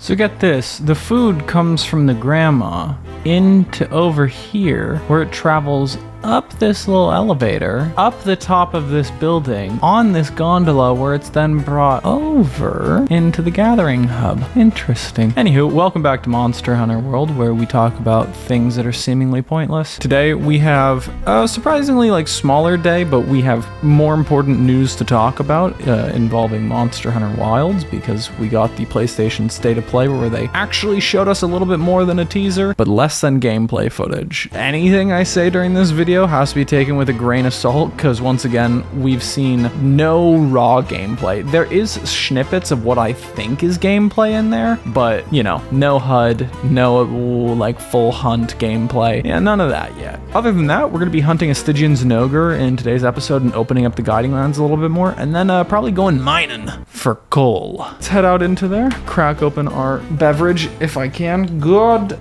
So get this, the food comes from the grandma into over here, where it travels up this little elevator, up the top of this building, on this gondola, where it's then brought over into the gathering hub. Interesting. Anywho, welcome back to Monster Hunter World, where we talk about things that are seemingly pointless. Today we have a surprisingly smaller day, but we have more important news to talk about involving Monster Hunter Wilds, because we got the PlayStation State of Play where they actually showed us a little bit more than a teaser, but less than gameplay footage. Anything I say during this video has to be taken with a grain of salt, because once again, we've seen no raw gameplay. There is snippets of what I think is gameplay in there, but no HUD, no full hunt gameplay. Yeah, none of that yet. Other than that, we're going to be hunting a Stygian Zinogre in today's episode and opening up the guiding lands a little bit more, and then probably going mining for coal. Let's head out into there, crack open our beverage if I can. Good.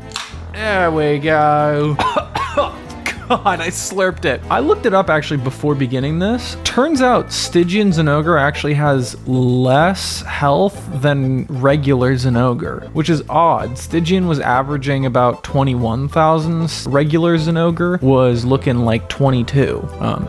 There we go. God, I slurped it. I looked it up actually before beginning this. Turns out Stygian Zinogre actually has less health than regular Zinogre, which is odd. Stygian was averaging about 21,000. Regular Zinogre was looking like 22.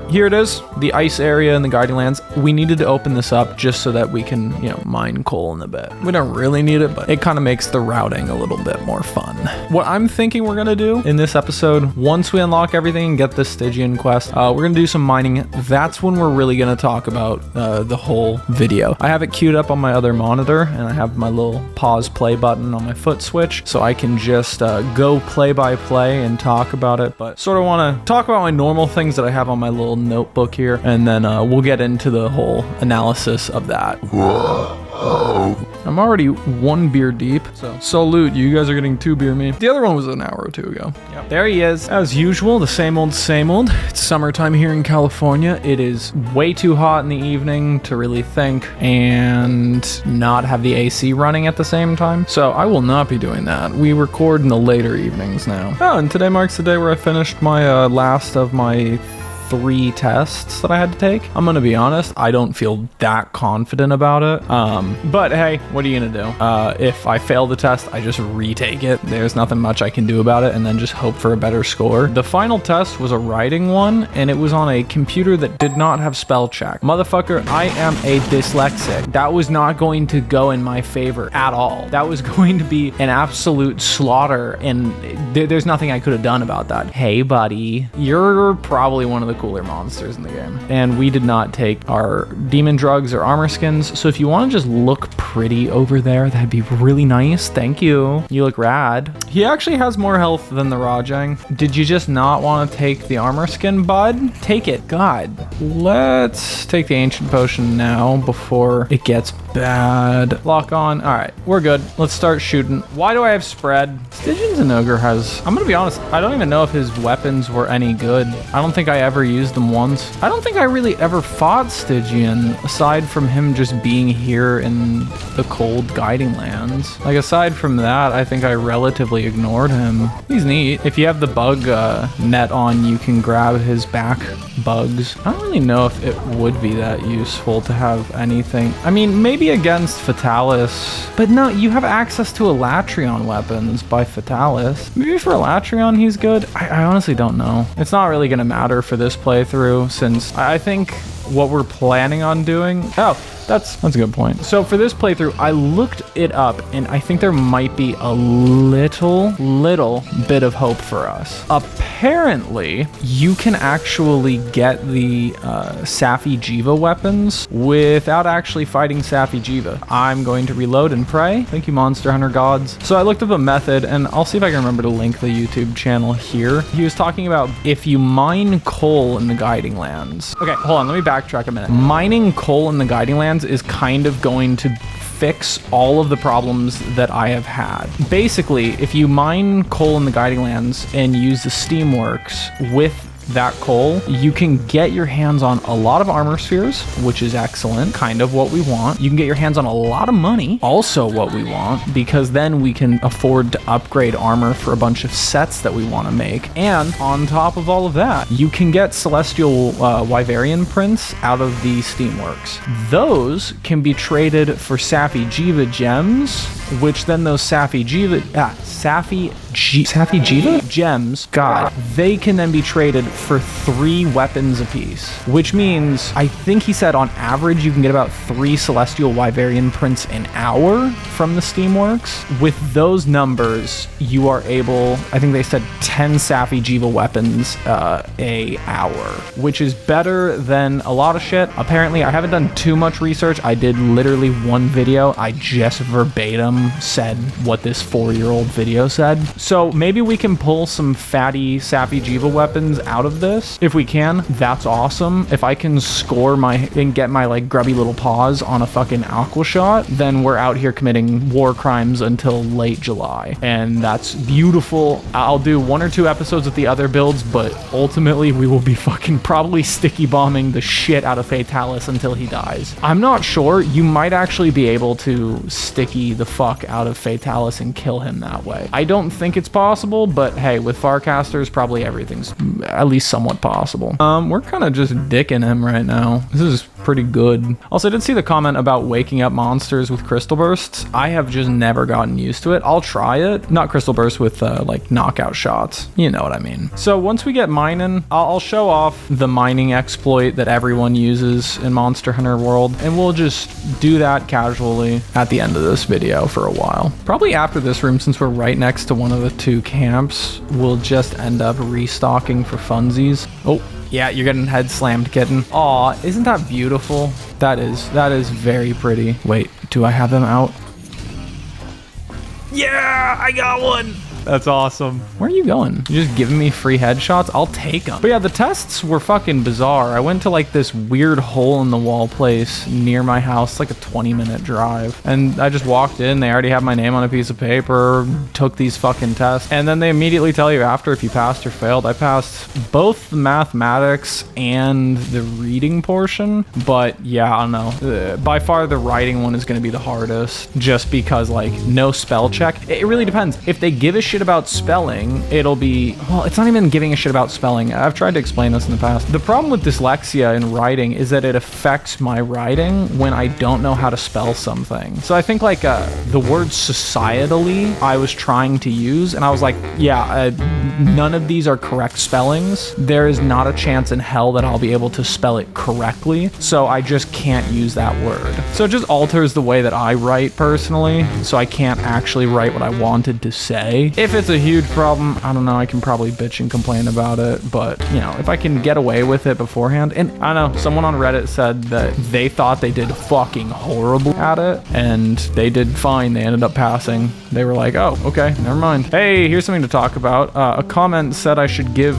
Here it is, the ice area in the guiding lands. We needed to open this up just so that we can, mine coal in a bit. We don't really need it, but it kind of makes the routing a little bit more fun. What I'm thinking we're gonna do in this episode, once we unlock everything and get this Stygian quest, we're gonna do some mining. That's when we're really gonna talk about the whole video. I have it queued up on my other monitor, and I have my little pause play button on my foot switch, so I can just go play by play and talk about it, but sort of want to talk about my normal things that I have on my little notebook here, and then we'll get into the whole analysis of that. I'm already 1 beer deep, so salute, you guys are getting 2 beer me. The other one was an hour or 2 ago. Yep. There he is. As usual, the same old, same old. It's summertime here in California. It is way too hot in the evening to really think and not have the AC running at the same time, so I will not be doing that. We record in the later evenings now. Oh, and today marks the day where I finished my last of my 3 tests that I had to take. I'm gonna be honest, I don't feel that confident about it. But hey, what are you gonna do? If I fail the test, I just retake it. There's nothing much I can do about it, and then just hope for a better score. The final test was a writing one, and it was on a computer that did not have spell check. Motherfucker, I am a dyslexic. That was not going to go in my favor at all. That was going to be an absolute slaughter, and there's nothing I could have done about that. Hey buddy, you're probably one of the cooler monsters in the game, and we did not take our demon drugs or armor skins, so if you want to just look pretty over there, that'd be really nice. Thank you. You look rad. He actually has more health than the Rajang. Did you just not want to take the armor skin, bud? Take it. God. Let's take the ancient potion now before it gets bad. Lock on. All right, we're good. Let's start shooting. Why do I have spread? Stygian Zinogre has, I'm gonna be honest, I don't even know if his weapons were any good. I don't think I ever used them once. I don't think I really ever fought Stygian aside from him just being here in the cold guiding lands. Aside from that, I think I relatively ignored him. He's neat. If you have the bug net on, you can grab his back bugs. I don't really know if it would be that useful to have anything. I mean, maybe against Fatalis, but no, you have access to Elatrion weapons by Fatalis. Maybe for Elatrion he's good. I honestly don't know. It's not really gonna matter for this playthrough, since I think what we're planning on doing, that's a good point. So for this playthrough, I looked it up, and I think there might be a little bit of hope for us. Apparently, you can actually get the Safi Jiva weapons without actually fighting Safi Jiva. I'm going to reload and pray. Thank you, Monster Hunter gods. So I looked up a method, and I'll see if I can remember to link the YouTube channel here. He was talking about if you mine coal in the guiding lands. Okay, hold on, let me backtrack a minute. Mining coal in the guiding lands is kind of going to fix all of the problems that I have had. Basically, if you mine coal in the guiding lands and use the steamworks with that coal, you can get your hands on a lot of armor spheres, which is excellent, kind of what we want. You can get your hands on a lot of money, also what we want, because then we can afford to upgrade armor for a bunch of sets that we want to make. And on top of all of that, you can get celestial Wyverian prints out of the Steamworks. Those can be traded for Safi Jiva gems, which then those Safi Jiva gems, God, they can then be traded for 3 weapons apiece, which means I think he said on average you can get about 3 celestial Wyverian prints an hour from the Steamworks. With those numbers, you are able, I think they said 10 Safi Jiva weapons a hour, which is better than a lot of shit. Apparently, I haven't done too much research. I did literally one video. I just verbatim said what this 4-year-old video said. So maybe we can pull some fatty Safi Jiva weapons out of this. If we can, that's awesome. If I can score and get my like grubby little paws on a fucking aqua shot, then we're out here committing war crimes until late July. And that's beautiful. I'll do 1 or 2 episodes with the other builds, but ultimately we will be fucking probably sticky bombing the shit out of Fatalis until he dies. I'm not sure. You might actually be able to sticky the fuck out of Fatalis and kill him that way. I don't think it's possible, but hey, with Farcasters, probably everything's at least somewhat possible. We're kind of just dicking him right now. This is pretty good. Also, I did see the comment about waking up monsters with crystal bursts. I have just never gotten used to it. I'll try it. Not crystal bursts with like knockout shots. You know what I mean. So once we get mining, I'll show off the mining exploit that everyone uses in Monster Hunter World, and we'll just do that casually at the end of this video for a while. Probably after this room, since we're right next to one of the 2 camps, we'll just end up restocking for funsies. Oh, yeah, you're getting head slammed, kitten. Aw, isn't that beautiful? That is very pretty. Wait, do I have them out? Yeah, I got one. That's awesome. Where are you going? You're just giving me free headshots? I'll take them. But yeah, the tests were fucking bizarre. I went to like this weird hole in the wall place near my house, like a 20-minute drive. And I just walked in. They already have my name on a piece of paper, took these fucking tests. And then they immediately tell you after if you passed or failed. I passed both the mathematics and the reading portion. But yeah, I don't know. By far the writing one is going to be the hardest, just because like no spell check. It really depends. If they give a shit about spelling, it'll be, well, it's not even giving a shit about spelling. I've tried to explain this in the past. The problem with dyslexia in writing is that it affects my writing when I don't know how to spell something. So I think like the word societally I was trying to use, and I was like, yeah, none of these are correct spellings. There is not a chance in hell that I'll be able to spell it correctly, so I just can't use that word. So it just alters the way that I write personally, so I can't actually write what I wanted to say. If it's a huge problem, I don't know, I can probably bitch and complain about it, but you know, if I can get away with it beforehand, and I don't know, someone on Reddit said that they thought they did fucking horrible at it, and they did fine, they ended up passing. They were like, oh, okay, never mind. Hey, here's something to talk about. A comment said I should give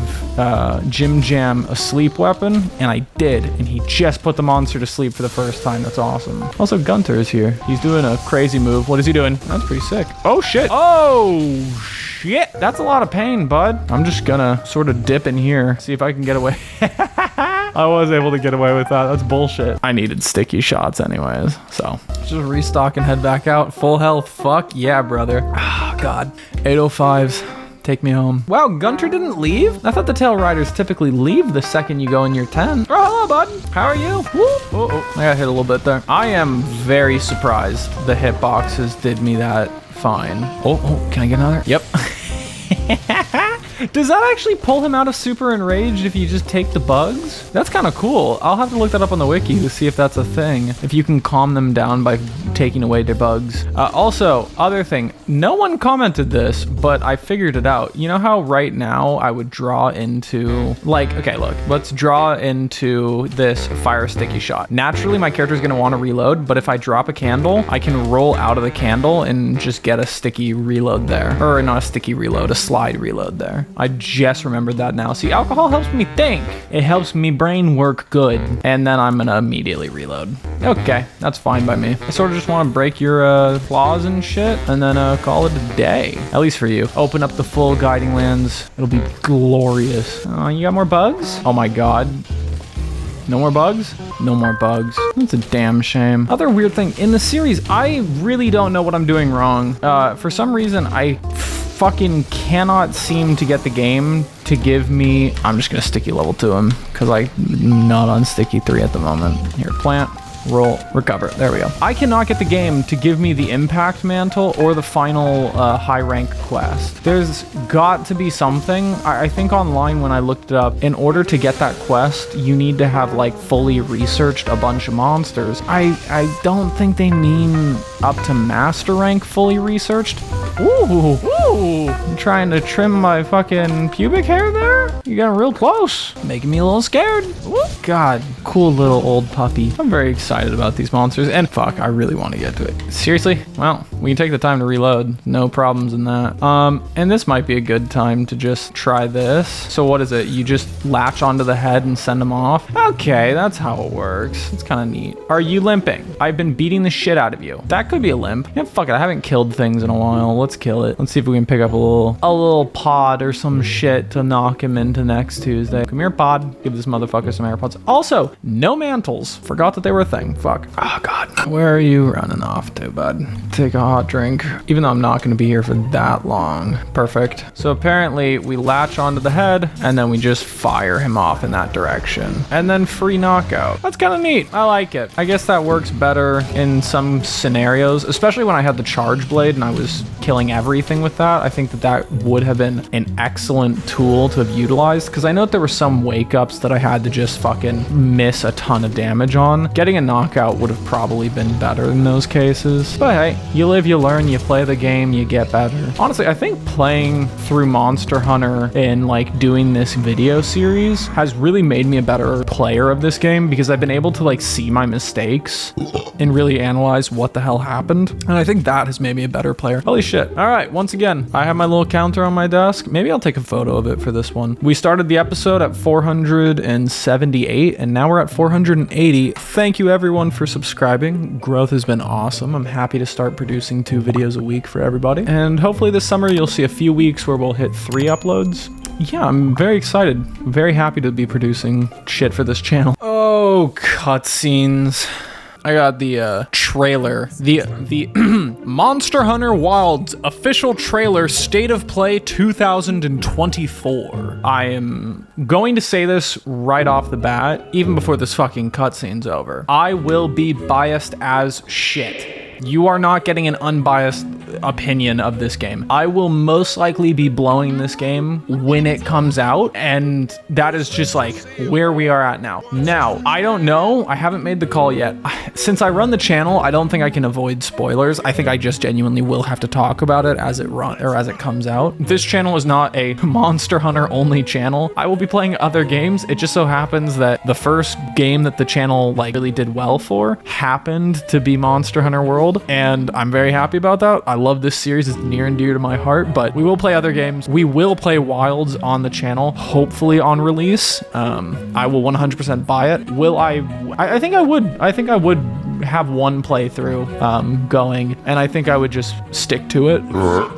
Jim Jam a sleep weapon, and I did, and he just put the monster to sleep for the first time. That's awesome. Also, Gunter is here. He's doing a crazy move. What is he doing? That's pretty sick. Oh, shit. Oh, shit. That's a lot of pain, bud. I'm just gonna sort of dip in here, see if I can get away. I was able to get away with that. That's bullshit. I needed sticky shots anyways, so just restock and head back out. Full health. Fuck yeah, brother. Oh, God. 805s. Take me home. Wow, Gunter didn't leave? I thought the Tail Riders typically leave the second you go in your 10. Oh, hello, bud. How are you? Woo. Oh, I got hit a little bit there. I am very surprised the hitboxes did me that fine. Oh, can I get another? Yep. Does that actually pull him out of super enraged if you just take the bugs? That's kind of cool. I'll have to look that up on the wiki to see if that's a thing. If you can calm them down by taking away their bugs. Also, other thing, no one commented this, but I figured it out. You know how right now I would draw into, like, okay, look, let's draw into this fire sticky shot. Naturally, my character is going to want to reload, but if I drop a candle, I can roll out of the candle and just get a sticky reload there. Or not a sticky reload, a slide reload there. I just remembered that now. See, alcohol helps me think. It helps me brain work good. And then I'm gonna immediately reload. Okay, that's fine by me. I sort of just want to break your claws and shit, and then call it a day. At least for you. Open up the full guiding lands. It'll be glorious. You got more bugs? Oh my god. No more bugs? No more bugs. That's a damn shame. Other weird thing, in the series, I really don't know what I'm doing wrong. For some reason, I fucking cannot seem to get the game to give me... I'm just gonna sticky level to him, because I'm not on sticky 3 at the moment. Here, plant. Roll, recover. There we go. I cannot get the game to give me the impact mantle or the final high rank quest. There's got to be something. I think online when I looked it up, in order to get that quest, you need to have like fully researched a bunch of monsters. I don't think they mean up to master rank fully researched. Ooh, you trying to trim my fucking pubic hair there? You got real close, making me a little scared. Ooh, God, cool little old puppy. I'm very excited about these monsters, and fuck, I really want to get to it. Seriously? Well, we can take the time to reload. No problems in that. And this might be a good time to just try this. So what is it? You just latch onto the head and send them off? Okay, that's how it works. It's kind of neat. Are you limping? I've been beating the shit out of you. That could be a limp. Yeah, fuck it. I haven't killed things in a while. Let's kill it. Let's see if we can pick up a little pod or some shit to knock him into next Tuesday. Come here, pod. Give this motherfucker some AirPods. Also, no mantles. Forgot that they were a thing. Fuck. Oh, God. Where are you running off to, bud? Take a hot drink. Even though I'm not going to be here for that long. Perfect. So apparently we latch onto the head and then we just fire him off in that direction. And then free knockout. That's kind of neat. I like it. I guess that works better in some scenarios, especially when I had the charge blade and I was killing everything with that. I think that would have been an excellent tool to have utilized, because I know that there were some wake ups that I had to just fucking miss a ton of damage on. Getting a knockout would have probably been better in those cases. But hey, you live, you learn, you play the game, you get better. Honestly, I think playing through Monster Hunter and like doing this video series has really made me a better player of this game, because I've been able to like see my mistakes and really analyze what the hell happened. And I think that has made me a better player. Holy shit. All right, once again, I have my little counter on my desk. Maybe I'll take a photo of it for this one. We started the episode at 478 and now we're at 480. Thank you everyone for subscribing. Growth has been awesome. I'm happy to start producing 2 videos a week for everybody. And hopefully this summer you'll see a few weeks where we'll hit 3 uploads. Yeah, I'm very excited. Very happy to be producing shit for this channel. Oh, cutscenes. I got the trailer, the Monster Hunter Wilds official trailer, State of Play 2024. I am going to say this right off the bat, even before this fucking cutscene's over. I will be biased as shit. You are not getting an unbiased opinion of this game. I will most likely be blowing this game when it comes out, and that is just like where we are at now. Now, I don't know. I haven't made the call yet. Since I run the channel, I don't think I can avoid spoilers. I think I just genuinely will have to talk about it as it comes out. This channel is not a Monster Hunter only channel. I will be playing other games. It just so happens that the first game that the channel like really did well for happened to be Monster Hunter World, and I'm very happy about that. I love this series. It's near and dear to my heart, but we will play other games. We will play Wilds on the channel, hopefully on release. I will 100% buy it. Will I think I would. I think I would have one playthrough going, and I think I would just stick to it,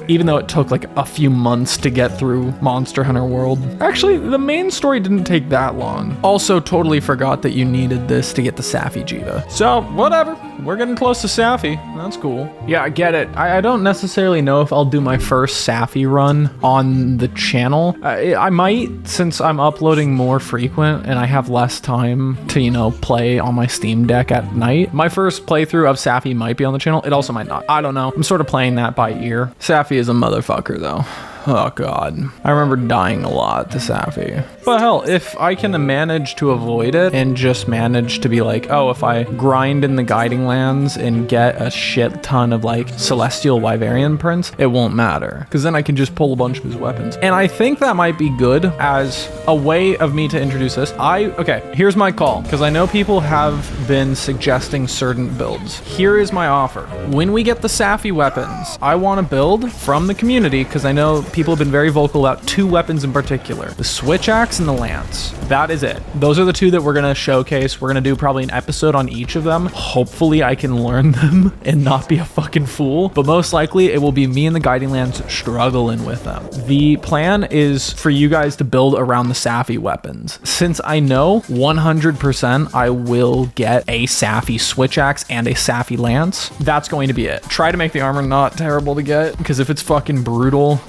even though it took like a few months to get through Monster Hunter World. Actually, the main story didn't take that long. Also, totally forgot that you needed this to get the Safi Jiva. So, whatever. We're getting close to Safi. That's cool. Yeah, I get it. I don't necessarily know if I'll do my first Safi run on the channel. I might, since I'm uploading more frequent and I have less time to, you know, play on my Steam Deck at night. My first playthrough of Safi might be on the channel. It also might not. I don't know. I'm sort of playing that by ear. Safi is a motherfucker, though. Oh god. I remember dying a lot to Safi. But hell, if I can manage to avoid it and just manage to be like, oh, if I grind in the guiding lands and get a shit ton of like Celestial Wyverian prints, it won't matter. Because then I can just pull a bunch of his weapons. And I think that might be good as a way of me to introduce this. Okay, here's my call. Because I know people have been suggesting certain builds. Here is my offer. When we get the Safi weapons, I want to build from the community, because I know people have been very vocal about 2 weapons in particular, the switch axe and the lance. That is it. Those are the 2 that we're gonna showcase. We're gonna do probably an episode on each of them. Hopefully I can learn them and not be a fucking fool, but most likely it will be me and the Guiding Lands struggling with them. The plan is for you guys to build around the Safi weapons. Since I know 100% I will get a Safi switch axe and a Safi lance, that's going to be it. Try to make the armor not terrible to get, because if it's fucking brutal,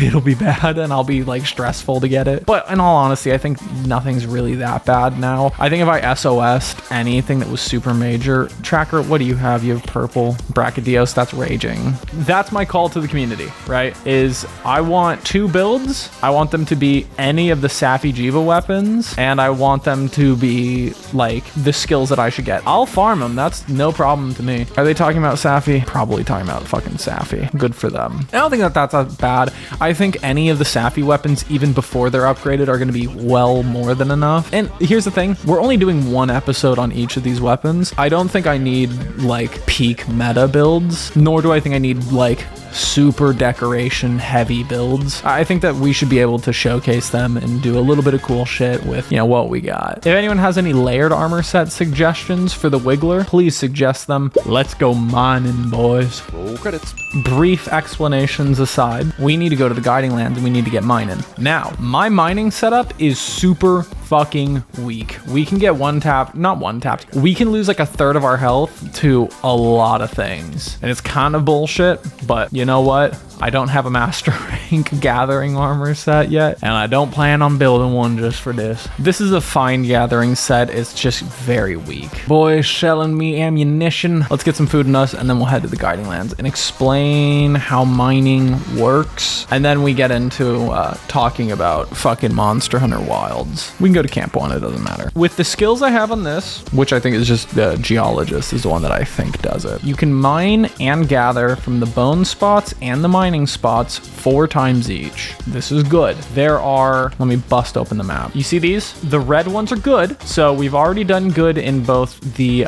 it'll be bad and I'll be like stressful to get it. But in all honesty, I think nothing's really that bad now. I think if I SOS'd anything that was super major, Tracker, what do you have? You have purple. Brachydios, that's raging. That's my call to the community, right? Is I want 2 builds. I want them to be any of the Safi Jiva weapons, and I want them to be like the skills that I should get. I'll farm them. That's no problem to me. Are they talking about Safi? Probably talking about fucking Safi. Good for them. I don't think that that's bad. I think any of the Safi weapons, even before they're upgraded, are going to be well more than enough. And here's the thing. We're only doing 1 episode on each of these weapons. I don't think I need like peak meta builds, nor do I think I need like super decoration heavy builds. I think that we should be able to showcase them and do a little bit of cool shit with, you know, what we got. If anyone has any layered armor set suggestions for the Wiggler, please suggest them. Let's go mining, boys. Roll credits. Brief explanations aside, we need to go to the Guiding Lands and we need to get mining. Now, my mining setup is super fucking weak. We can get not one tapped. We can lose like 1/3 of our health to a lot of things. And it's kind of bullshit, but you know what? I don't have a master rank gathering armor set yet, and I don't plan on building one just for this. This is a fine gathering set. It's just very weak. Boys shelling me ammunition. Let's get some food in us, and then we'll head to the Guiding Lands and explain how mining works. And then we get into talking about fucking Monster Hunter Wilds. We can go to Camp 1, it doesn't matter. With the skills I have on this, which I think is just the Geologist is the one that I think does it. You can mine and gather from the bone spots and the mining spots 4 times each. This is good. There are, let me bust open the map. You see these? The red ones are good. So we've already done good in both the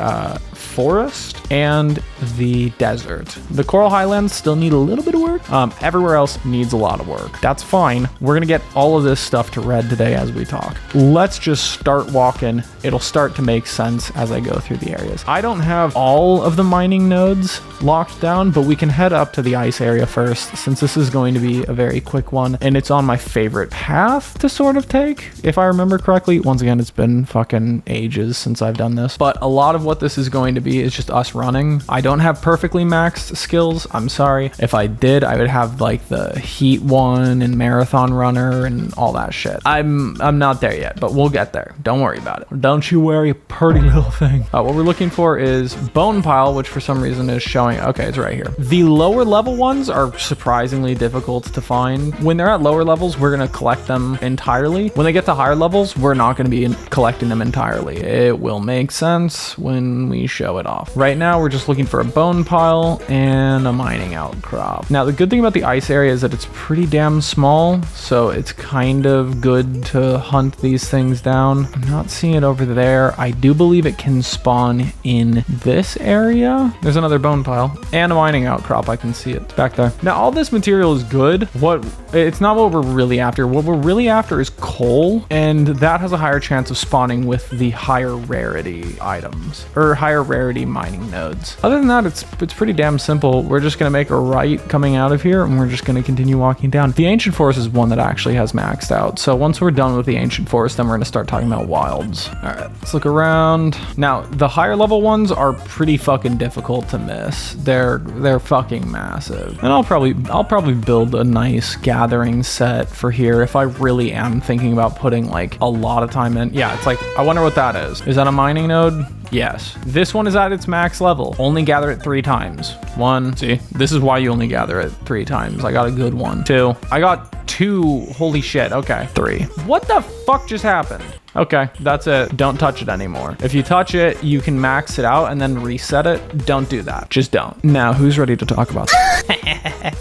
forest and the desert. The Coral Highlands still need a little bit of work. Everywhere else needs a lot of work. That's fine. We're gonna get all of this stuff to red today as we talk. Let's just start walking. It'll start to make sense as I go through the areas. I don't have all of the mining nodes locked down, but we can head up to the ice area first, since this is going to be a very quick one, and it's on my favorite path to sort of take, if I remember correctly. Once again, it's been fucking ages since I've done this, but a lot of what this is going to be is just us running. I don't have perfectly maxed skills. I'm sorry. If I did, I would have like the Heat one and Marathon Runner and all that shit. I'm not there yet, but we'll get there. Don't worry about it. Don't you worry, pretty little thing. What we're looking for is Bone Pile, which for some reason is showing. Okay, it's right here. The lower level ones are surprisingly difficult to find. When they're at lower levels, we're going to collect them entirely. When they get to higher levels, we're not going to be collecting them entirely. It will make sense when we show it off. Right now, we're just looking for a Bone Pile and a mining outcrop. Now, the good thing about the ice area is that it's pretty damn small, so it's kind of good to hunt these things down. I'm not seeing it over there. I do believe it can spawn in this area. There's another Bone Pile and a mining outcrop. I can see it back there. Now, all this material is good. It's not what we're really after. What we're really after is coal, and that has a higher chance of spawning with the higher rarity items, or higher rarity mining nodes. Other than that, it's pretty damn simple. We're just gonna make a right coming out of here, and we're just gonna continue walking down. The Ancient Forest is one that actually has maxed out. So once we're done with the Ancient Forest, then we're gonna start talking about wilds. All right, let's look around. Now, the higher level ones are pretty fucking difficult to miss. They're fucking massive. And I'll probably build a nice gathering set for here if I really am thinking about putting like a lot of time in. Yeah, it's like, I wonder what that is. Is that a mining node? Yes. This one is at its max level. Only gather it 3 times. 1, see, this is why you only gather it 3 times. I got a good one. 2, I got 2. Holy shit. Okay. 3. What the fuck just happened? Okay, that's it. Don't touch it anymore. If you touch it, you can max it out and then reset it. Don't do that. Just don't. Now, who's ready to talk about that?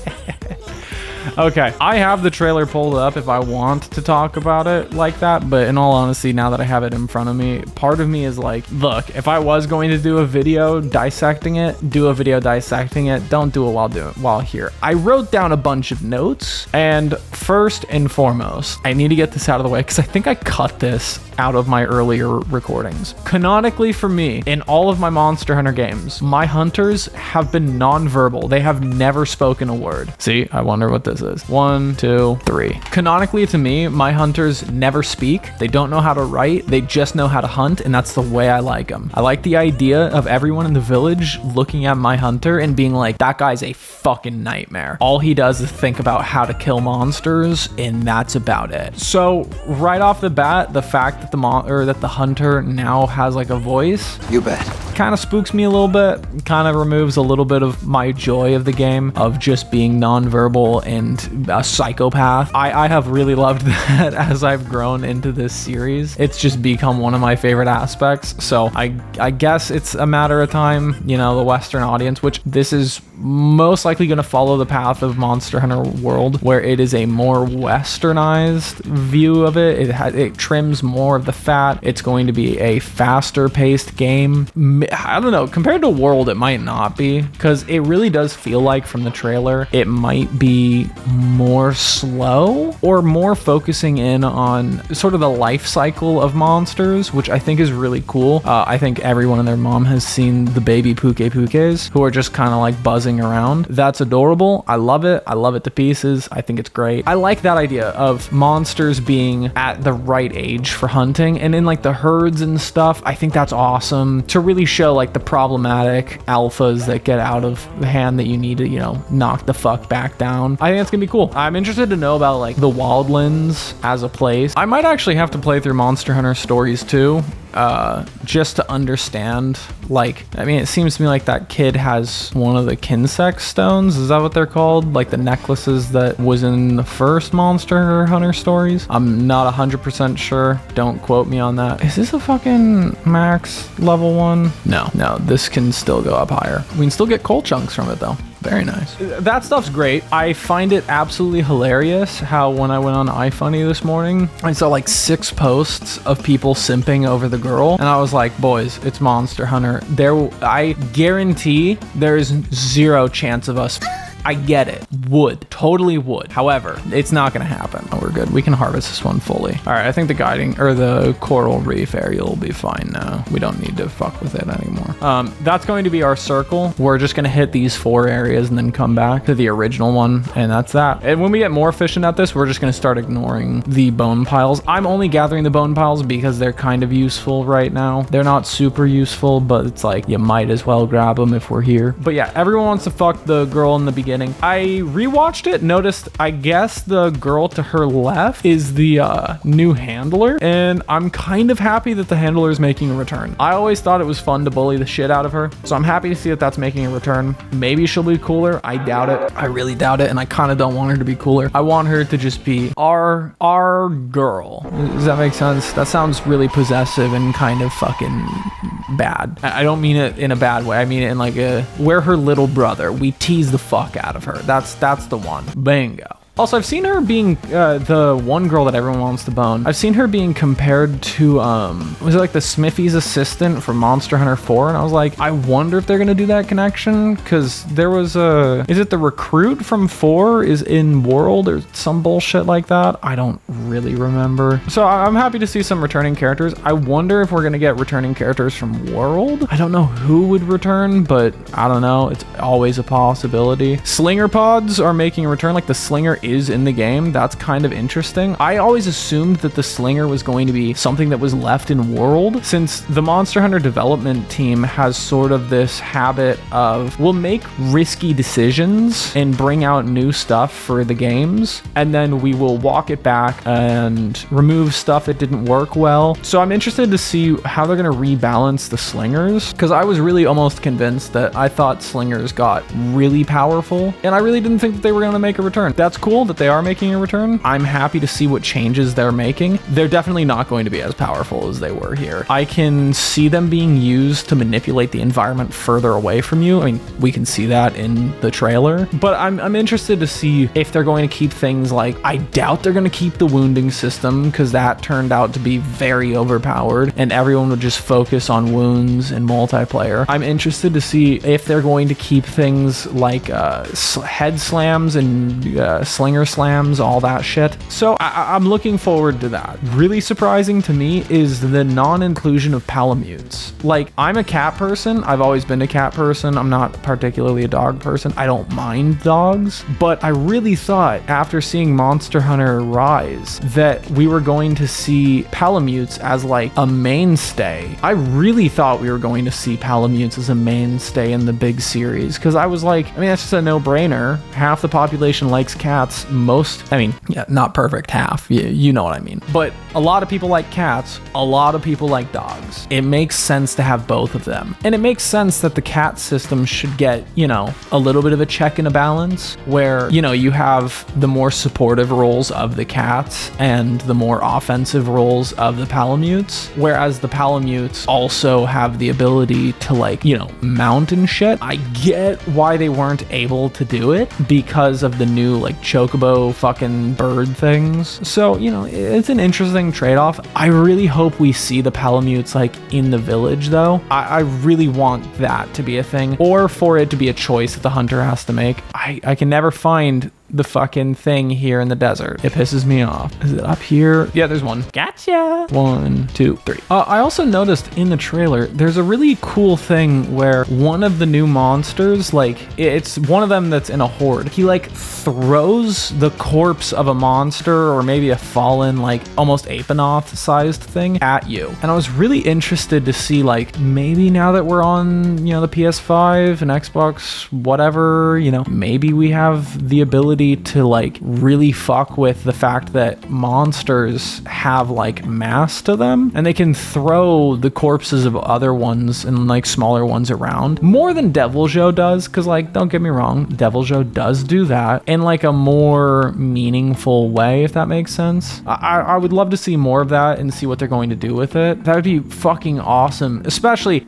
Okay, I have the trailer pulled up if I want to talk about it like that, but in all honesty, now that I have it in front of me, part of me is like, look, if I was going to do a video dissecting it, do a video dissecting it. Don't do it while here. I wrote down a bunch of notes, and first and foremost, I need to get this out of the way because I think I cut this out of my earlier recordings. Canonically for me, in all of my Monster Hunter games, my hunters have been non-verbal. They have never spoken a word. See, I wonder what this is. 1, 2, 3. Canonically to me, my hunters never speak. They don't know how to write. They just know how to hunt, and that's the way I like them. I like the idea of everyone in the village looking at my hunter and being like, that guy's a fucking nightmare. All he does is think about how to kill monsters, and that's about it. So right off the bat, the fact that the hunter now has like a voice, you bet, kind of spooks me a little bit, kind of removes a little bit of my joy of the game of just being nonverbal and a psychopath. I have really loved that as I've grown into this series. It's just become one of my favorite aspects. So I guess it's a matter of time, you know, the Western audience, which this is most likely going to follow the path of Monster Hunter World, where it is a more westernized view of it. It trims more of the fat. It's going to be a faster paced game. I don't know, compared to World, it might not be, because it really does feel like from the trailer, it might be more slow or more focusing in on sort of the life cycle of monsters, which I think is really cool. I think everyone and their mom has seen the baby Pukes who are just kind of like buzzing around. That's adorable. I love it. I love it to pieces. I think it's great. I like that idea of monsters being at the right age for hunting, and in like the herds and stuff. I think that's awesome to really show like the problematic alphas that get out of the hand that you need to, you know, knock the fuck back down. I think that's gonna be cool. I'm interested to know about like the wildlands as a place. I might actually have to play through Monster Hunter Stories too, just to understand. Like, I mean, it seems to me like that kid has one of the Kinsec stones. Is that what they're called? Like the necklaces that was in the first Monster Hunter Stories? I'm not 100% sure. Don't quote me on that. Is this a fucking max level one? No, this can still go up higher. We can still get coal chunks from it though. Very nice. That stuff's great. I find it absolutely hilarious how when I went on iFunny this morning, I saw like 6 posts of people simping over the girl, and I was like, boys, it's Monster Hunter. I guarantee there is 0 chance of us. I get it. Would. Totally would. However, it's not going to happen. Oh, we're good. We can harvest this one fully. All right. I think the coral reef area will be fine now. We don't need to fuck with it anymore. That's going to be our circle. We're just going to hit these 4 areas and then come back to the original one. And that's that. And when we get more efficient at this, we're just going to start ignoring the bone piles. I'm only gathering the bone piles because they're kind of useful right now. They're not super useful, but it's like, you might as well grab them if we're here. But yeah, everyone wants to fuck the girl in the beginning. I rewatched it, noticed I guess the girl to her left is the new handler, and I'm kind of happy that the handler is making a return. I always thought it was fun to bully the shit out of her, so I'm happy to see that that's making a return. Maybe she'll be cooler. I doubt it. I really doubt it, and I kind of don't want her to be cooler. I want her to just be our girl. Does that make sense? That sounds really possessive and kind of fucking bad. I don't mean it in a bad way. I mean it in like we're her little brother. We tease the fuck out of her. That's the one. Bingo. Also, I've seen her being the one girl that everyone wants to bone. I've seen her being compared to, was it like the Smithy's assistant from Monster Hunter 4? And I was like, I wonder if they're going to do that connection. Because there was is it the recruit from 4 is in World or some bullshit like that? I don't really remember. So I'm happy to see some returning characters. I wonder if we're going to get returning characters from World. I don't know who would return, but I don't know. It's always a possibility. Slinger pods are making a return. Like the Slinger is in the game. That's kind of interesting. I always assumed that the Slinger was going to be something that was left in World, since the Monster Hunter development team has sort of this habit of, we'll make risky decisions and bring out new stuff for the games, and then we will walk it back and remove stuff that didn't work well. So I'm interested to see how they're going to rebalance the Slingers, because I was really almost convinced that I thought Slingers got really powerful, and I really didn't think that they were going to make a return. That's cool. cool that they are making a return. I'm happy to see what changes they're making. They're definitely not going to be as powerful as they were here. I can see them being used to manipulate the environment further away from you. I mean, we can see that in the trailer, but I'm interested to see if they're going to keep things like, I doubt they're going to keep the wounding system because that turned out to be very overpowered and everyone would just focus on wounds and multiplayer. I'm interested to see if they're going to keep things like head slams and slinger slams, all that shit. So I'm looking forward to that. Really surprising to me is the non-inclusion of palamutes. Like, I'm a cat person. I've always been a cat person. I'm not particularly a dog person. I don't mind dogs, but I really thought after seeing Monster Hunter Rise that we were going to see palamutes as like a mainstay. I really thought we were going to see palamutes as a mainstay in the big series, because I was like, I mean, that's just a no-brainer. Half the population likes cats. Not perfect half, you know what I mean, but a lot of people like cats, a lot of people like dogs. It makes sense to have both of them, and it makes sense that the cat system should get, you know, a little bit of a check and a balance where, you know, you have the more supportive roles of the cats and the more offensive roles of the palamutes, whereas the palamutes also have the ability to, like, you know, mount and shit. I get why they weren't able to do it because of the new, like, chocobo fucking bird things. So, you know, it's an interesting trade-off. I really hope we see the palamutes, like, in the village, though. I really want that to be a thing, or for it to be a choice that the hunter has to make. I can never find the fucking thing here in the desert. It pisses me off. Is it up here? Yeah, there's one. Gotcha. 1, 2, 3. I also noticed in the trailer, there's a really cool thing where one of the new monsters, like, it's one of them that's in a horde. He, like, throws the corpse of a monster or maybe a fallen, like, almost Apanoth sized thing at you. And I was really interested to see, like, maybe now that we're on, you know, the PS5 and Xbox, whatever, you know, maybe we have the ability to, like, really fuck with the fact that monsters have, like, mass to them and they can throw the corpses of other ones and, like, smaller ones around more than Deviljho does, because, like, don't get me wrong, Deviljho does do that in, like, a more meaningful way, if that makes sense. I would love to see more of that and see what they're going to do with it. That would be fucking awesome, especially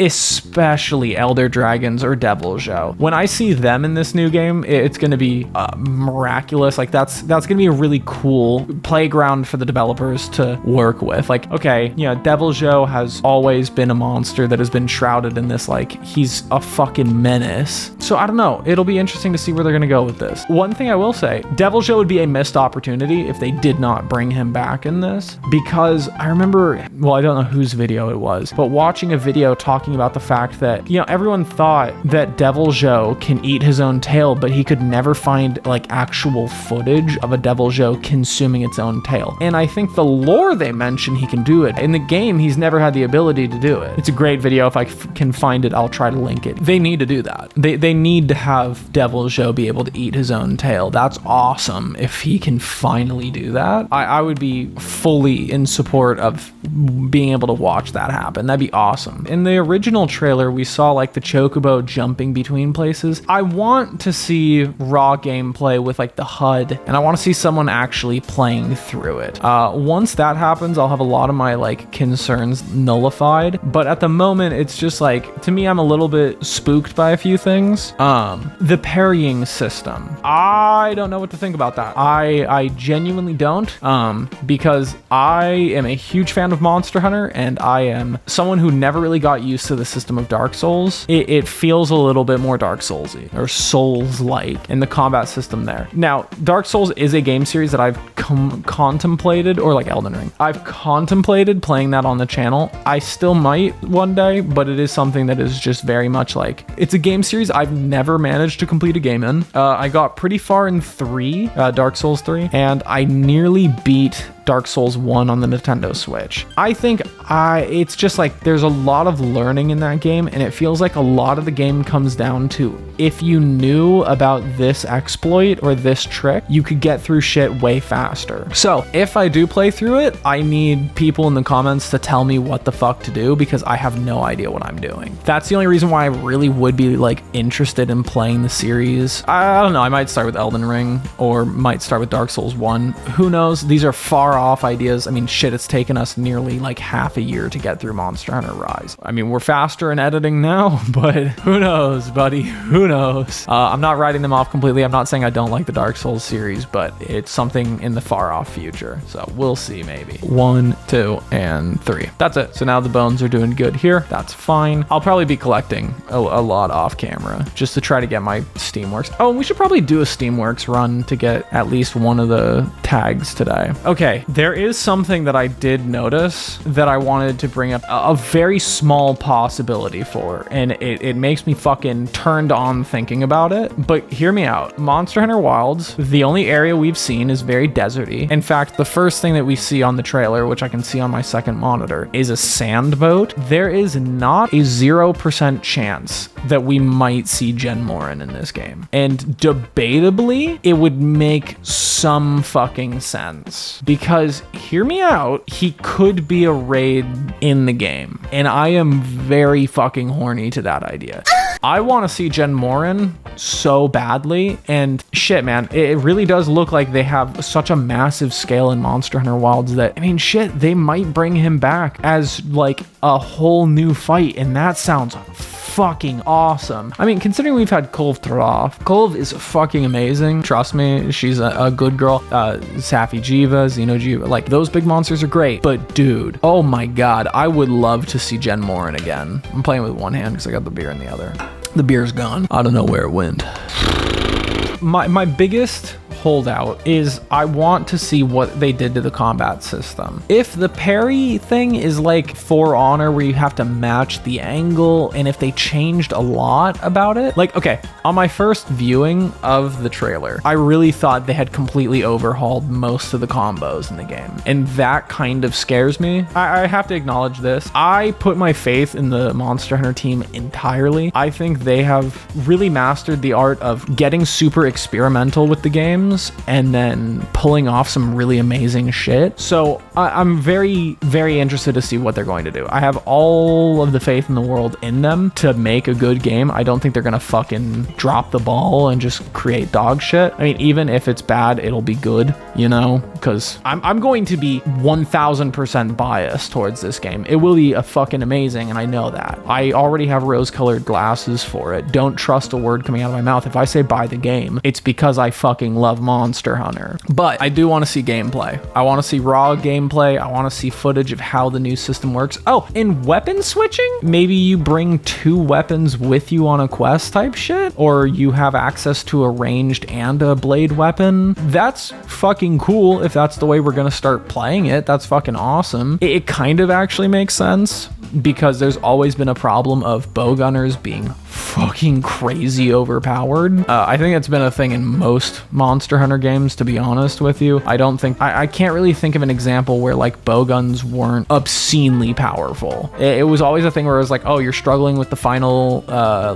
Elder Dragons or Deviljho. When I see them in this new game, it's going to be miraculous. Like, that's gonna be a really cool playground for the developers to work with. Like, okay, you know, Deviljho has always been a monster that has been shrouded in this, like, he's a fucking menace. So I don't know, it'll be interesting to see where they're gonna go with this. One thing I will say, Deviljho would be a missed opportunity if they did not bring him back in this, because I remember, well, I don't know whose video it was, but watching a video talking about the fact that, you know, everyone thought that Deviljho can eat his own tail, but he could never find, like, actual footage of a Deviljho consuming its own tail. And I think the lore they mention he can do it. In the game, he's never had the ability to do it. It's a great video. If I can find it, I'll try to link it. They need to do that. They need to have Deviljho be able to eat his own tail. That's awesome if he can finally do that. I would be fully in support of being able to watch that happen. That'd be awesome. In the original trailer, we saw, like, the chocobo jumping between places. I want to see raw gameplay with, like, the HUD, and I want to see someone actually playing through it. Once that happens, I'll have a lot of my, like, concerns nullified, but at the moment, it's just, like, to me, I'm a little bit spooked by a few things. The parrying system, I don't know what to think about that. I genuinely don't, because I am a huge fan of Monster Hunter, and I am someone who never really got used to the system of Dark Souls. It feels a little bit more Dark Soulsy, or Souls-like, in the combat system there. Now, Dark Souls is a game series that I've contemplated, or like Elden Ring, I've contemplated playing that on the channel. I still might one day, but it is something that is just very much like, it's a game series I've never managed to complete a game in. I got pretty far in 3, Dark Souls 3, and I nearly beat Dark Souls 1 on the Nintendo Switch. I think it's just like there's a lot of learning in that game, and it feels like a lot of the game comes down to if you knew about this exploit or this trick, you could get through shit way faster. So if I do play through it, I need people in the comments to tell me what the fuck to do, because I have no idea what I'm doing. That's the only reason why I really would be like interested in playing the series. I don't know, I might start with Elden Ring or might start with Dark Souls 1. Who knows? These are far off ideas. I mean, shit, it's taken us nearly like half a year to get through Monster Hunter Rise. I mean, we're faster in editing now, but who knows, buddy? Who knows? I'm not writing them off completely. I'm not saying I don't like the Dark Souls series, but it's something in the far off future. So we'll see, maybe. 1, 2, and 3. That's it. So now the bones are doing good here. That's fine. I'll probably be collecting a lot off camera just to try to get my Steamworks. Oh, and we should probably do a Steamworks run to get at least one of the tags today. Okay, there is something that I did notice that I wanted to bring up a very small possibility for, and it makes me fucking turned on thinking about it. But hear me out. Monster Hunter Wilds, the only area we've seen is very deserty. In fact, the first thing that we see on the trailer, which I can see on my second monitor, is a sand boat. There is not a 0% chance that we might see Jen Morin in this game. And debatably, it would make some fucking sense. Because, hear me out, he could be a raid in the game. And I am very fucking horny to that idea. I want to see Jen Morin so badly, and shit, man, it really does look like they have such a massive scale in Monster Hunter Wilds that, I mean, shit, they might bring him back as like a whole new fight, and that sounds fucking awesome. I mean, considering we've had Kolv Troff, Kolv is fucking amazing. Trust me, she's a good girl. Safi Jiva, Zinogre, like those big monsters are great. But dude, oh my god, I would love to see Jen Morin again. I'm playing with one hand because I got the beer in the other. The beer's gone. I don't know where it went. My biggest holdout is I want to see what they did to the combat system. If the parry thing is like For Honor where you have to match the angle, and if they changed a lot about it, like, okay, on my first viewing of the trailer, I really thought they had completely overhauled most of the combos in the game, and that kind of scares me. I have to acknowledge this. I put my faith in the Monster Hunter team entirely. I think they have really mastered the art of getting super experimental with the games and then pulling off some really amazing shit. So I'm very, very interested to see what they're going to do. I have all of the faith in the world in them to make a good game. I don't think they're gonna fucking drop the ball and just create dog shit. I mean, even if it's bad, it'll be good, you know, because I'm going to be 1000% biased towards this game. It will be a fucking amazing, and I know that. I already have rose-colored glasses for it. Don't trust a word coming out of my mouth. If I say buy the game, it's because I fucking love Monster Hunter. But I do want to see gameplay. I want to see raw gameplay. I want to see footage of how the new system works. Oh, and weapon switching? Maybe you bring 2 weapons with you on a quest type shit, or you have access to a ranged and a blade weapon. That's fucking cool if that's the way we're gonna start playing it. That's fucking awesome. It kind of actually makes sense, because there's always been a problem of bowgunners being fucking crazy overpowered. I think it's been a thing in most Monster Hunter games, to be honest with you. I can't really think of an example where like bowguns weren't obscenely powerful. It was always a thing where it was like, oh, you're struggling with the final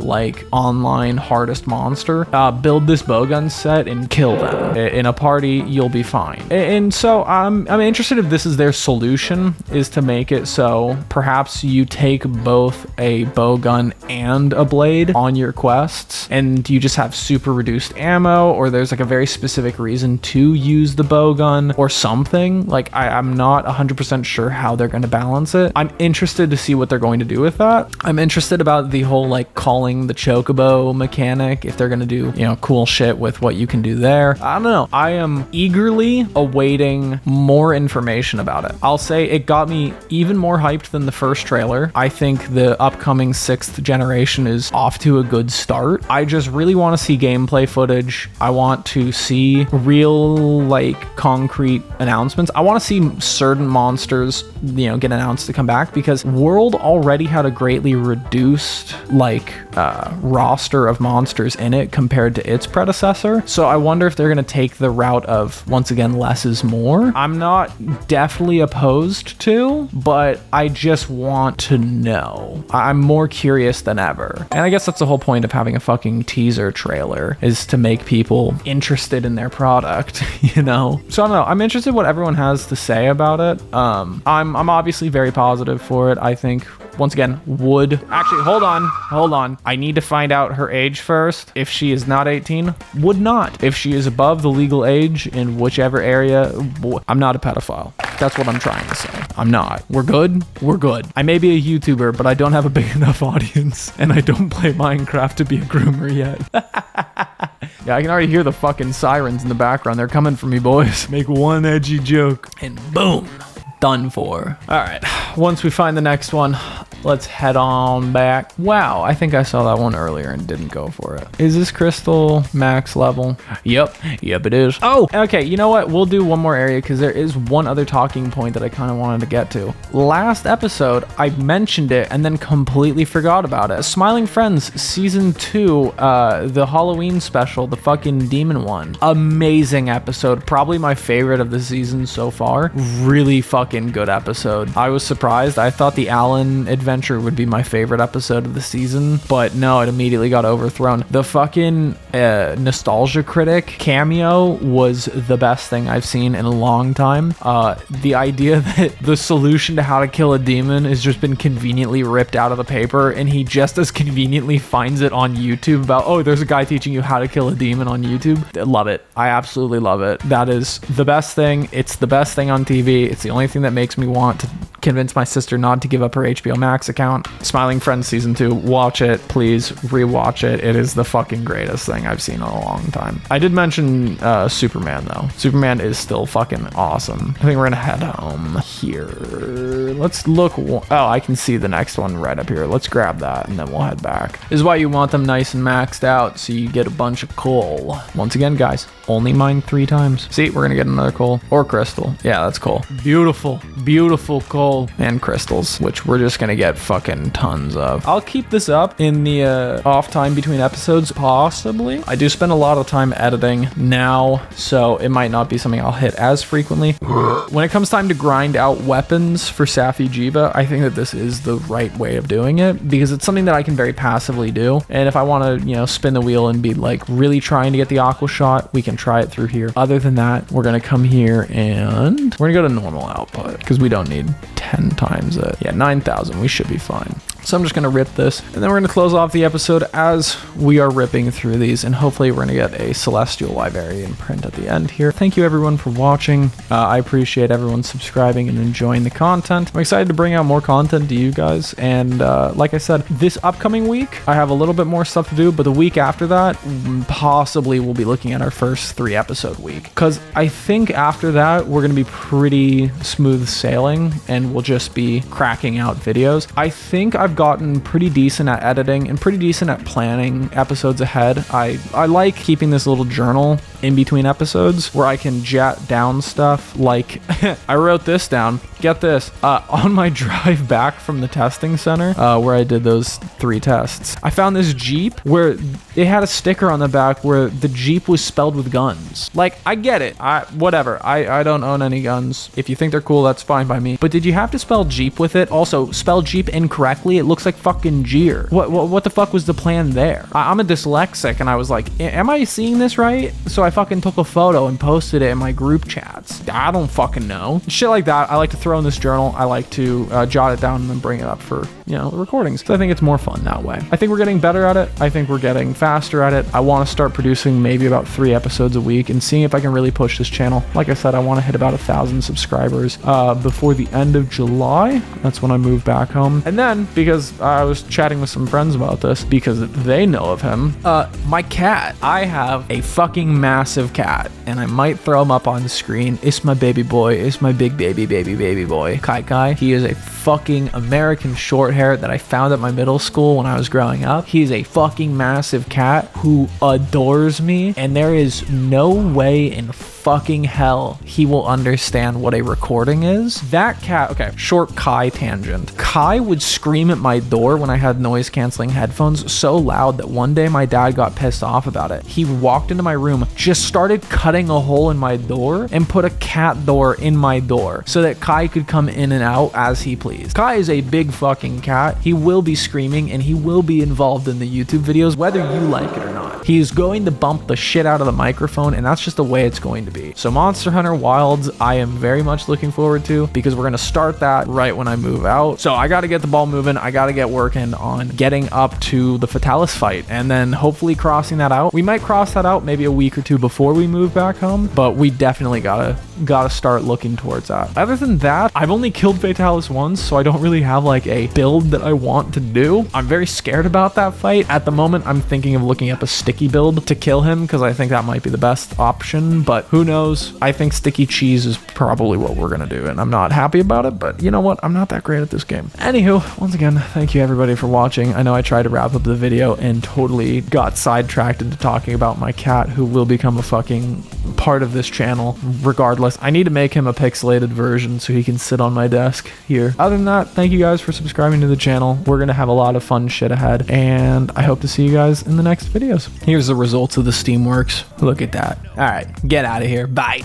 like online hardest monster, build this bowgun set and kill them. In a party, you'll be fine. And so I'm interested if this is their solution, is to make it so perhaps you take both a bowgun and a blade on your quests, and you just have super reduced ammo, or there's like a very specific reason to use the bowgun or something. Like, I'm not 100% sure how they're going to balance it. I'm interested to see what they're going to do with that. I'm interested about the whole like calling the chocobo mechanic, if they're going to do, you know, cool shit with what you can do there. I don't know. I am eagerly awaiting more information about it. I'll say it got me even more hyped than the first trailer. I think the upcoming 6th generation is off to a good start. I just really want to see gameplay footage. I want to see real, like, concrete announcements. I want to see certain monsters, you know, get announced to come back, because World already had a greatly reduced, like, roster of monsters in it compared to its predecessor. So I wonder if they're going to take the route of, once again, less is more. I'm not definitely opposed to, but I just want to know. I'm more curious than ever. And I guess that's the whole point of having a fucking teaser trailer, is to make people interested in their product, you know? So I don't know. I'm interested what everyone has to say about it. I'm obviously very positive for it. I think, once again, actually, hold on. I need to find out her age first. If she is not 18, would not. If she is above the legal age in whichever area, I'm not a pedophile. That's what I'm trying to say. I'm not. We're good. I may be a YouTuber, but I don't have a big enough audience, and I don't play Minecraft to be a groomer yet. Yeah, I can already hear the fucking sirens in the background. They're coming for me, boys. Make one edgy joke, and boom. Done for. All right, once we find the next one, let's head on back. Wow, I think I saw that one earlier and didn't go for it. Is this crystal max level? Yep, it is. Oh, okay, you know what? We'll do one more area because there is one other talking point that I kind of wanted to get to. Last episode, I mentioned it and then completely forgot about it. Smiling Friends Season 2, the Halloween special, the fucking demon one. Amazing episode. Probably my favorite of the season so far. Really fucking good episode. I was surprised. I thought the Alan adventure would be my favorite episode of the season, but no, it immediately got overthrown. The fucking nostalgia critic cameo was the best thing I've seen in a long time. The idea that the solution to how to kill a demon has just been conveniently ripped out of the paper, and he just as conveniently finds it on YouTube about, oh, there's a guy teaching you how to kill a demon on YouTube. I love it. I absolutely love it. That is the best thing. It's the best thing on TV. It's the only thing that makes me want to convince my sister not to give up her HBO Max account. Smiling Friends Season 2, watch it, please rewatch it. It is the fucking greatest thing I've seen in a long time. I did mention Superman though. Superman is still fucking awesome. I think we're gonna head home here. Let's look. Oh, I can see the next one right up here. Let's grab that and then we'll head back. This is why you want them nice and maxed out so you get a bunch of coal. Once again, guys, only mine 3 times. See, we're gonna get another coal or crystal. Yeah, that's coal. Beautiful coal and crystals, which we're just gonna get fucking tons of. I'll keep this up in the off time between episodes, possibly. I do spend a lot of time editing now, so it might not be something I'll hit as frequently. When it comes time to grind out weapons for Safi Jiva, I think that this is the right way of doing it because it's something that I can very passively do. And if I want to, you know, spin the wheel and be like really trying to get the aqua shot, we can try it through here. Other than that, we're gonna come here and we're gonna go to normal output because we don't need 10 times it. Yeah, 9,000. We should be fine. So I'm just going to rip this and then we're going to close off the episode as we are ripping through these, and hopefully we're going to get a Celestial Wyverian print at the end here. Thank you everyone for watching. I appreciate everyone subscribing and enjoying the content. I'm excited to bring out more content to you guys, and like I said, this upcoming week I have a little bit more stuff to do, but the week after that possibly we'll be looking at our first 3 episode week, because I think after that we're going to be pretty smooth sailing and we'll just be cracking out videos. I think I've gotten pretty decent at editing and pretty decent at planning episodes ahead. I like keeping this little journal in between episodes where I can jot down stuff like I wrote this down. Get this, on my drive back from the testing center where I did those 3 tests, I found this Jeep where it had a sticker on the back where the Jeep was spelled with guns. Like, I get it. Whatever. I don't own any guns. If you think they're cool, that's fine by me. But did you have to spell Jeep with it? Also, spell Jeep incorrectly. It looks like fucking Jeer. What the fuck was the plan there? I'm a dyslexic and I was like, am I seeing this right? So I fucking took a photo and posted it in my group chats. I don't fucking know. Shit like that. I like to throw in this journal. I like to jot it down and then bring it up for, you know, recordings. So I think it's more fun that way. I think we're getting better at it. I think we're getting faster at it. I want to start producing maybe about 3 episodes a week and seeing if I can really push this channel. Like I said, I want to hit about 1,000 subscribers before the end of July. That's when I move back home. And then, because I was chatting with some friends about this, because they know of him, my cat. I have a fucking massive cat, and I might throw him up on the screen. It's my baby boy. It's my big baby boy, Kai. He is a fucking American short hair that I found at my middle school when I was growing up. He's a fucking massive cat who adores me, and there is no way in fucking hell he will understand what a recording is. That cat, okay, short Kai tangent. Kai would scream at my door when I had noise canceling headphones so loud that one day my dad got pissed off about it. He walked into my room, just started cutting a hole in my door and put a cat door in my door so that Kai could come in and out as he pleased. Kai is a big fucking cat. He will be screaming and he will be involved in the YouTube videos whether you like it or not. He is going to bump the shit out of the microphone, and that's just the way it's going to be. So Monster Hunter Wilds, I am very much looking forward to, because we're going to start that right when I move out. So I got to get the ball moving. I got to get working on getting up to the Fatalis fight and then hopefully crossing that out. We might cross that out maybe a week or two before we move back home, but we definitely gotta start looking towards that. Other than that, I've only killed Fatalis once, so I don't really have like a build that I want to do. I'm very scared about that fight. At the moment, I'm thinking of looking up a sticky build to kill him because I think that might be the best option, but who knows? I think sticky cheese is probably what we're gonna do, and I'm not happy about it, but you know what? I'm not that great at this game. Anywho, once again, thank you everybody for watching. I know I tried to wrap up the video and totally got sidetracked into talking about my cat, who will become a fucking part of this channel regardless. I need to make him a pixelated version so he can sit on my desk here. Other than that, thank you guys for subscribing to the channel. We're gonna have a lot of fun shit ahead, and I hope to see you guys in the next videos. Here's the results of the Steamworks. Look at that. All right, get out of here. Bye.